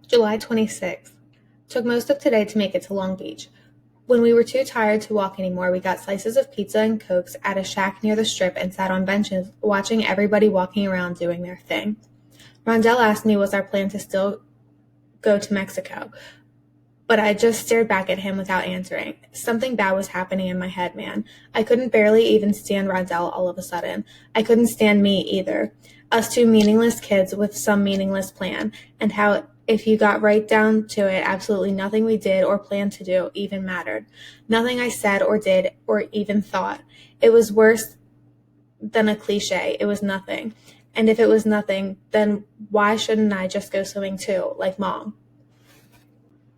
July 26th. Took most of today to make it to Long Beach. When we were too tired to walk anymore, we got slices of pizza and Cokes at a shack near the Strip and sat on benches, watching everybody walking around doing their thing. Rondell asked me was our plan to still go to Mexico, but I just stared back at him without answering. Something bad was happening in my head, man. I couldn't barely even stand Rondell all of a sudden. I couldn't stand me either. Us two meaningless kids with some meaningless plan, and how if you got right down to it, absolutely nothing we did or planned to do even mattered. Nothing I said or did or even thought. It was worse than a cliche. It was nothing. And if it was nothing, then why shouldn't I just go swimming too, like Mom?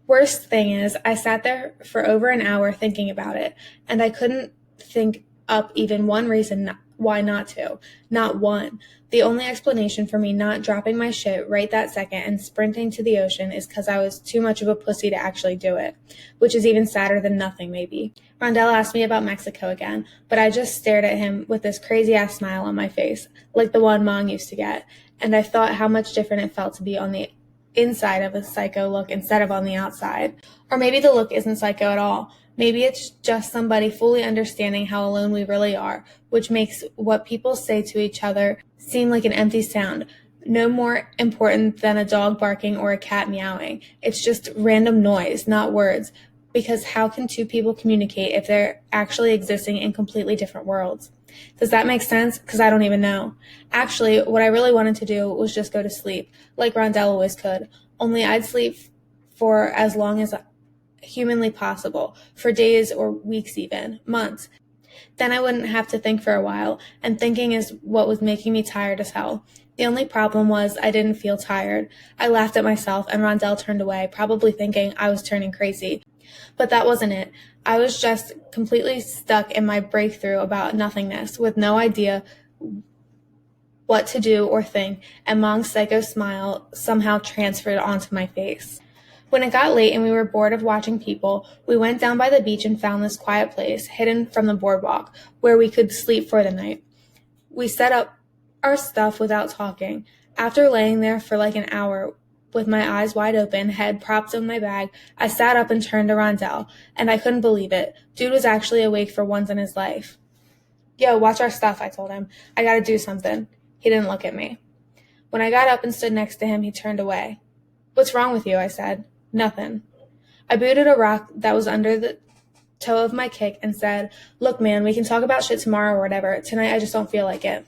Worst thing is, I sat there for over an hour thinking about it, and I couldn't think up even one reason why not to. Not one. The only explanation for me not dropping my shit right that second and sprinting to the ocean is because I was too much of a pussy to actually do it, which is even sadder than nothing, maybe. Rondell asked me about Mexico again, but I just stared at him with this crazy-ass smile on my face, like the one Mom used to get, and I thought how much different it felt to be on the inside of a psycho look instead of on the outside. Or maybe the look isn't psycho at all. Maybe it's just somebody fully understanding how alone we really are, which makes what people say to each other seem like an empty sound, no more important than a dog barking or a cat meowing. It's just random noise, not words, because how can two people communicate if they're actually existing in completely different worlds? Does that make sense? Because I don't even know. Actually, what I really wanted to do was just go to sleep, like Rondell always could, only I'd sleep for as long as humanly possible, for days or weeks even, months. Then I wouldn't have to think for a while, and thinking is what was making me tired as hell. The only problem was I didn't feel tired. I laughed at myself, and Rondell turned away, probably thinking I was turning crazy. But that wasn't it. I was just completely stuck in my breakthrough about nothingness, with no idea what to do or think, and Mong's psycho smile somehow transferred onto my face. When it got late and we were bored of watching people, we went down by the beach and found this quiet place, hidden from the boardwalk, where we could sleep for the night. We set up our stuff without talking. After laying there for like an hour, with my eyes wide open, head propped on my bag, I sat up and turned to Rondell, and I couldn't believe it. Dude was actually awake for once in his life. Yo, watch our stuff, I told him. I gotta do something. He didn't look at me. When I got up and stood next to him, he turned away. What's wrong with you? I said. Nothing. I booted a rock that was under the toe of my kick and said, Look, man, we can talk about shit tomorrow or whatever. Tonight I just don't feel like it.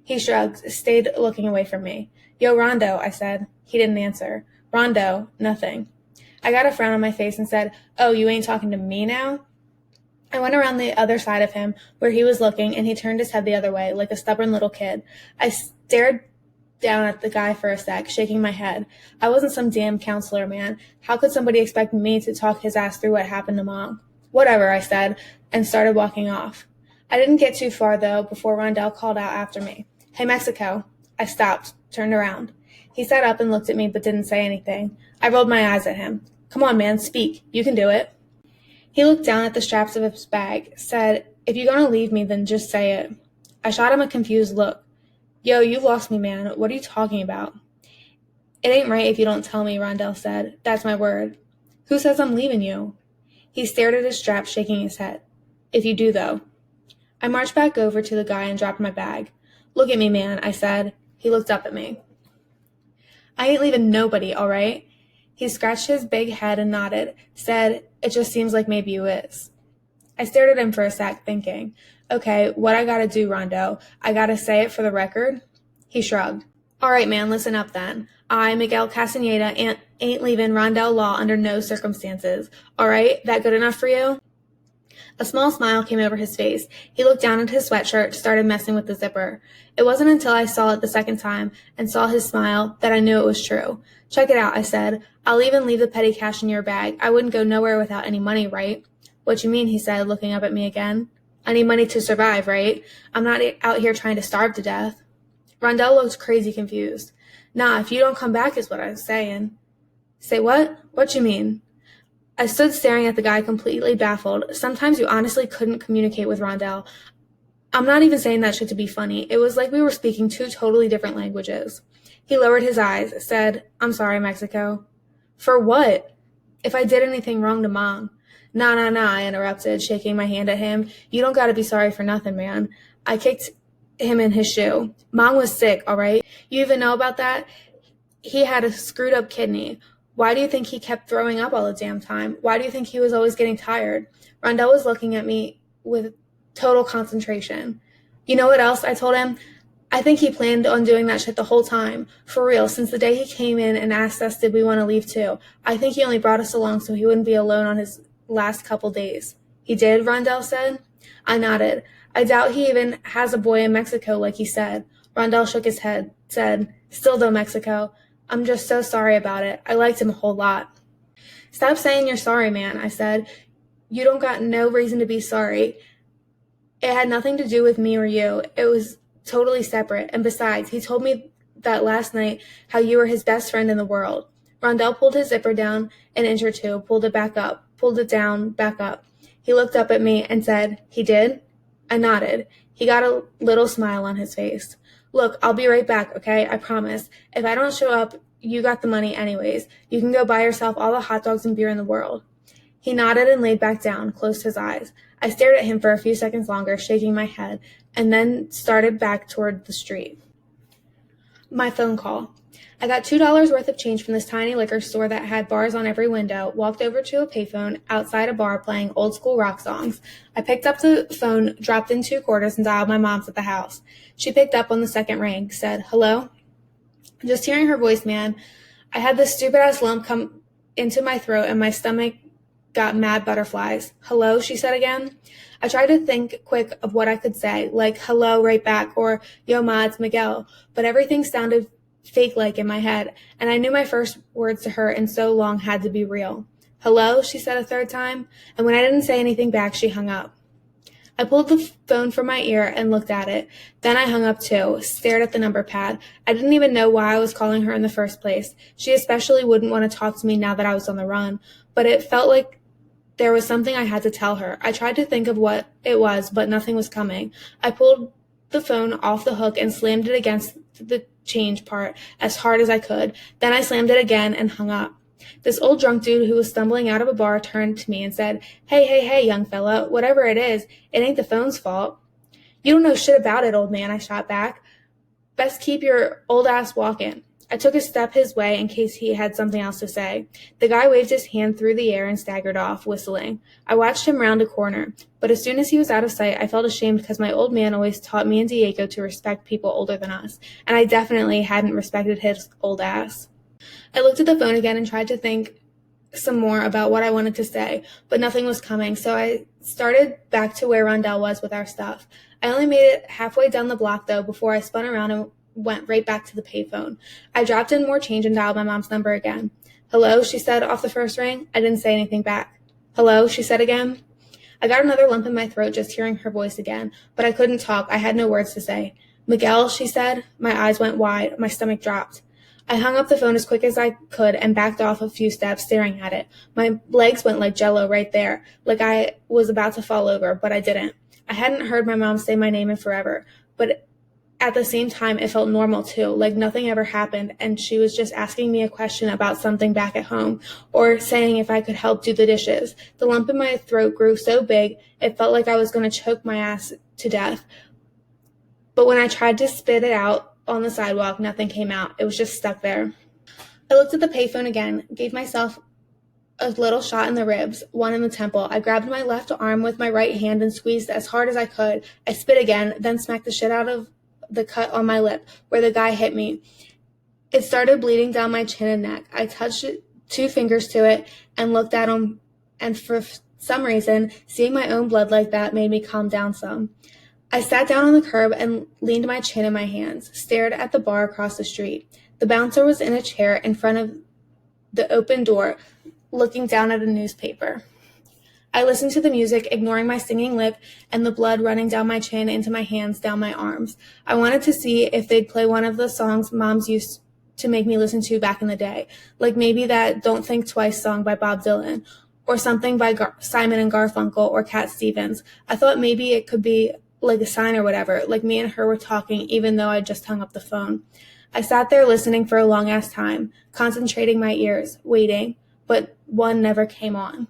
He shrugged, stayed looking away from me. Yo, Rondo, I said. He didn't answer. Rondo, nothing. I got a frown on my face and said, Oh, you ain't talking to me now? I went around the other side of him, where he was looking, and he turned his head the other way, like a stubborn little kid. I stared down at the guy for a sec, shaking my head. I wasn't some damn counselor, man. How could somebody expect me to talk his ass through what happened to Mom? Whatever, I said, and started walking off. I didn't get too far, though, before Rondell called out after me. Hey, Mexico. I stopped, turned around. He sat up and looked at me, but didn't say anything. I rolled my eyes at him. Come on, man, speak. You can do it. He looked down at the straps of his bag, said, If you're going to leave me, then just say it. I shot him a confused look. Yo, you've lost me, man. What are you talking about? It ain't right if you don't tell me, Rondell said. That's my word. Who says I'm leaving you? He stared at his straps, shaking his head. If you do, though. I marched back over to the guy and dropped my bag. Look at me, man, I said. He looked up at me. I ain't leaving nobody, all right? He scratched his big head and nodded, said, It just seems like maybe you is. I stared at him for a sec, thinking, Okay, what I gotta do, Rondo? I gotta say it for the record? He shrugged. All right, man, listen up then. I, Miguel Castaneda, ain't leaving Rondell Law under no circumstances. All right, that good enough for you? A small smile came over his face. He looked down at his sweatshirt, started messing with the zipper. It wasn't until I saw it the second time and saw his smile that I knew it was true. Check it out, I said. I'll even leave the petty cash in your bag. I wouldn't go nowhere without any money, right? What you mean, he said, looking up at me again. I need money to survive, right? I'm not out here trying to starve to death. Rondell looked crazy confused. Nah, if you don't come back is what I was saying. Say what? What you mean? I stood staring at the guy completely baffled. Sometimes you honestly couldn't communicate with Rondell. I'm not even saying that shit to be funny. It was like we were speaking two totally different languages. He lowered his eyes, said, I'm sorry, Mexico. For what? If I did anything wrong to Mom. Nah, I interrupted, shaking my hand at him. You don't gotta be sorry for nothing, man. I kicked him in his shoe. Mom was sick, all right? You even know about that? He had a screwed up kidney. Why do you think he kept throwing up all the damn time? Why do you think he was always getting tired? Rondell was looking at me with total concentration. You know what else? I told him. I think he planned on doing that shit the whole time. For real, since the day he came in and asked us did we want to leave too. I think he only brought us along so he wouldn't be alone on his last couple days. He did, Rondell said. I nodded. I doubt he even has a boy in Mexico like he said. Rondell shook his head, said, Still though, Mexico. I'm just so sorry about it. I liked him a whole lot. Stop saying you're sorry, man, I said. You don't got no reason to be sorry. It had nothing to do with me or you. It was totally separate. And besides, he told me that last night how you were his best friend in the world. Rondell pulled his zipper down an inch or two, pulled it back up, pulled it down, back up. He looked up at me and said, He did? I nodded. He got a little smile on his face. Look, I'll be right back, okay? I promise. If I don't show up, you got the money anyways. You can go buy yourself all the hot dogs and beer in the world. He nodded and laid back down, closed his eyes. I stared at him for a few seconds longer, shaking my head, and then started back toward the street. My phone call. I got $2 worth of change from this tiny liquor store that had bars on every window, walked over to a payphone outside a bar playing old school rock songs. I picked up the phone, dropped in 2 quarters, and dialed my mom's at the house. She picked up on the second ring, said, Hello? Just hearing her voice, man, I had this stupid-ass lump come into my throat and my stomach got mad butterflies. Hello, she said again. I tried to think quick of what I could say, like hello right back or yo ma, it's Miguel, but everything sounded fake-like in my head, and I knew my first words to her in so long had to be real. Hello, she said a third time, and when I didn't say anything back, she hung up. I pulled the phone from my ear and looked at it. Then I hung up too, stared at the number pad. I didn't even know why I was calling her in the first place. She especially wouldn't want to talk to me now that I was on the run, but it felt like there was something I had to tell her. I tried to think of what it was, but nothing was coming. I pulled the phone off the hook and slammed it against the change part as hard as I could. Then I slammed it again and hung up. This old drunk dude who was stumbling out of a bar turned to me and said, Hey, young fella, whatever it is, it ain't the phone's fault. You don't know shit about it, old man, I shot back. Best keep your old ass walking. I took a step his way in case he had something else to say. The guy waved his hand through the air and staggered off, whistling. I watched him round a corner, but as soon as he was out of sight, I felt ashamed because my old man always taught me and Diego to respect people older than us, and I definitely hadn't respected his old ass. I looked at the phone again and tried to think some more about what I wanted to say, but nothing was coming, so I started back to where Rondell was with our stuff. I only made it halfway down the block, though, before I spun around and went right back to the payphone. I dropped in more change and dialed my mom's number again. Hello, she said off the first ring. I didn't say anything back. Hello, she said again. I got another lump in my throat just hearing her voice again, but I couldn't talk. I had no words to say. Miguel, she said. My eyes went wide. My stomach dropped. I hung up the phone as quick as I could and backed off a few steps, staring at it. My legs went like jello right there, like I was about to fall over, but I didn't. I hadn't heard my mom say my name in forever, but at the same time, it felt normal too, like nothing ever happened, and she was just asking me a question about something back at home, or saying if I could help do the dishes. The lump in my throat grew so big, it felt like I was going to choke my ass to death. But when I tried to spit it out on the sidewalk, nothing came out. It was just stuck there. I looked at the payphone again, gave myself a little shot in the ribs, one in the temple. I grabbed my left arm with my right hand and squeezed as hard as I could. I spit again, then smacked the shit out of the cut on my lip where the guy hit me. It started bleeding down my chin and neck. I touched 2 fingers to it and looked at him, and for some reason, seeing my own blood like that made me calm down some. I sat down on the curb and leaned my chin in my hands, stared at the bar across the street. The bouncer was in a chair in front of the open door, looking down at a newspaper. I listened to the music, ignoring my stinging lip and the blood running down my chin, into my hands, down my arms. I wanted to see if they'd play one of the songs Moms used to make me listen to back in the day, like maybe that Don't Think Twice song by Bob Dylan, or something by Simon and Garfunkel or Cat Stevens. I thought maybe it could be like a sign or whatever, like me and her were talking even though I just hung up the phone. I sat there listening for a long-ass time, concentrating my ears, waiting, but one never came on.